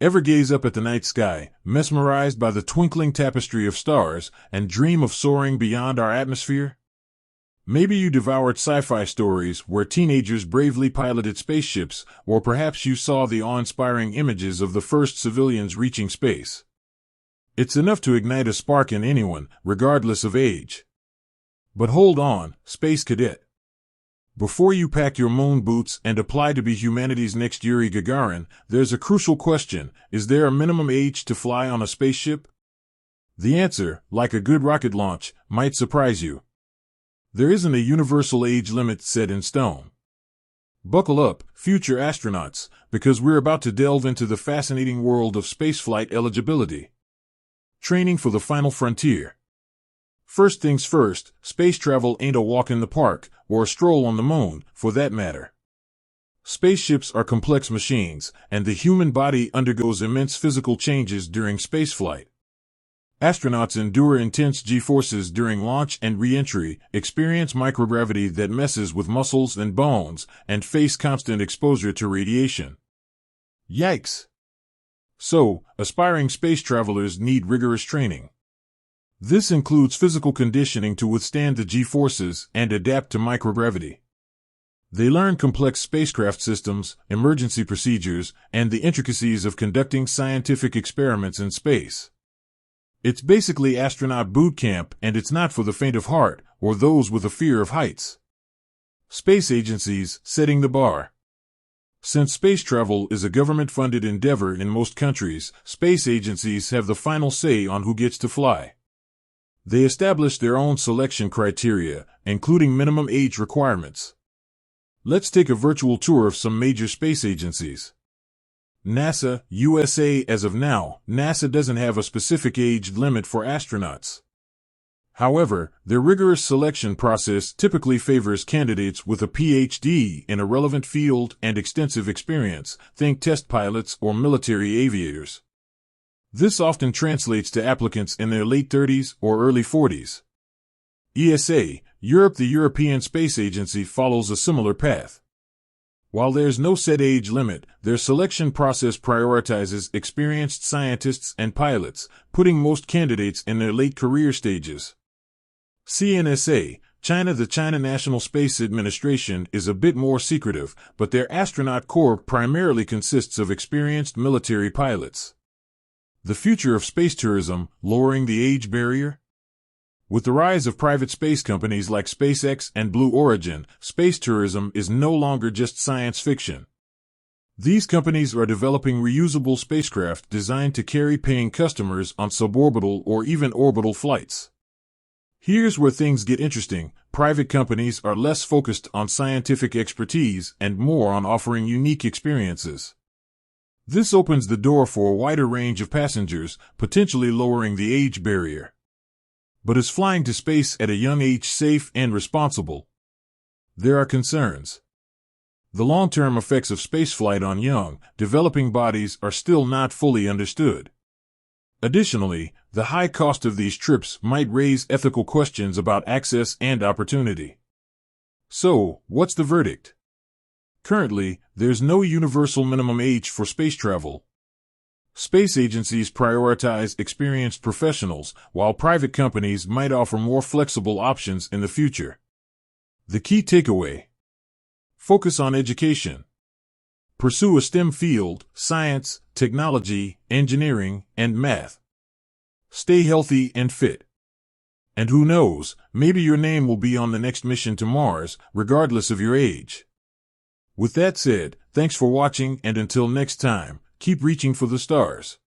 Ever gaze up at the night sky, mesmerized by the twinkling tapestry of stars, and dream of soaring beyond our atmosphere? Maybe you devoured sci-fi stories where teenagers bravely piloted spaceships, or perhaps you saw the awe-inspiring images of the first civilians reaching space. It's enough to ignite a spark in anyone, regardless of age. But hold on, Space Cadet. Before you pack your moon boots and apply to be humanity's next Yuri Gagarin, there's a crucial question: is there a minimum age to fly on a spaceship? The answer, like a good rocket launch, might surprise you. There isn't a universal age limit set in stone. Buckle up, future astronauts, because we're about to delve into the fascinating world of spaceflight eligibility. Training for the final frontier. First things first, space travel ain't a walk in the park, or a stroll on the moon, for that matter. Spaceships are complex machines, and the human body undergoes immense physical changes during spaceflight. Astronauts endure intense G-forces during launch and re-entry, experience microgravity that messes with muscles and bones, and face constant exposure to radiation. Yikes! So, aspiring space travelers need rigorous training. This includes physical conditioning to withstand the G-forces and adapt to microgravity. They learn complex spacecraft systems, emergency procedures, and the intricacies of conducting scientific experiments in space. It's basically astronaut boot camp, and it's not for the faint of heart or those with a fear of heights. Space agencies setting the bar. Since space travel is a government-funded endeavor in most countries, space agencies have the final say on who gets to fly. They establish their own selection criteria, including minimum age requirements. Let's take a virtual tour of some major space agencies. NASA, USA. As of now, NASA doesn't have a specific age limit for astronauts. However, their rigorous selection process typically favors candidates with a PhD in a relevant field and extensive experience, think test pilots or military aviators. This often translates to applicants in their late 30s or early 40s. ESA, Europe. The European Space Agency follows a similar path. While there's no set age limit, their selection process prioritizes experienced scientists and pilots, putting most candidates in their late career stages. CNSA, China. The China National Space Administration is a bit more secretive, but their astronaut corps primarily consists of experienced military pilots. The future of space tourism, lowering the age barrier? With the rise of private space companies like SpaceX and Blue Origin, space tourism is no longer just science fiction. These companies are developing reusable spacecraft designed to carry paying customers on suborbital or even orbital flights. Here's where things get interesting. Private companies are less focused on scientific expertise and more on offering unique experiences. This opens the door for a wider range of passengers, potentially lowering the age barrier. But is flying to space at a young age safe and responsible? There are concerns. The long-term effects of spaceflight on young, developing bodies are still not fully understood. Additionally, the high cost of these trips might raise ethical questions about access and opportunity. So, what's the verdict? Currently, there's no universal minimum age for space travel. Space agencies prioritize experienced professionals, while private companies might offer more flexible options in the future. The key takeaway: focus on education. Pursue a STEM field: science, technology, engineering, and math. Stay healthy and fit. And who knows, maybe your name will be on the next mission to Mars, regardless of your age. With that said, thanks for watching, and until next time, keep reaching for the stars.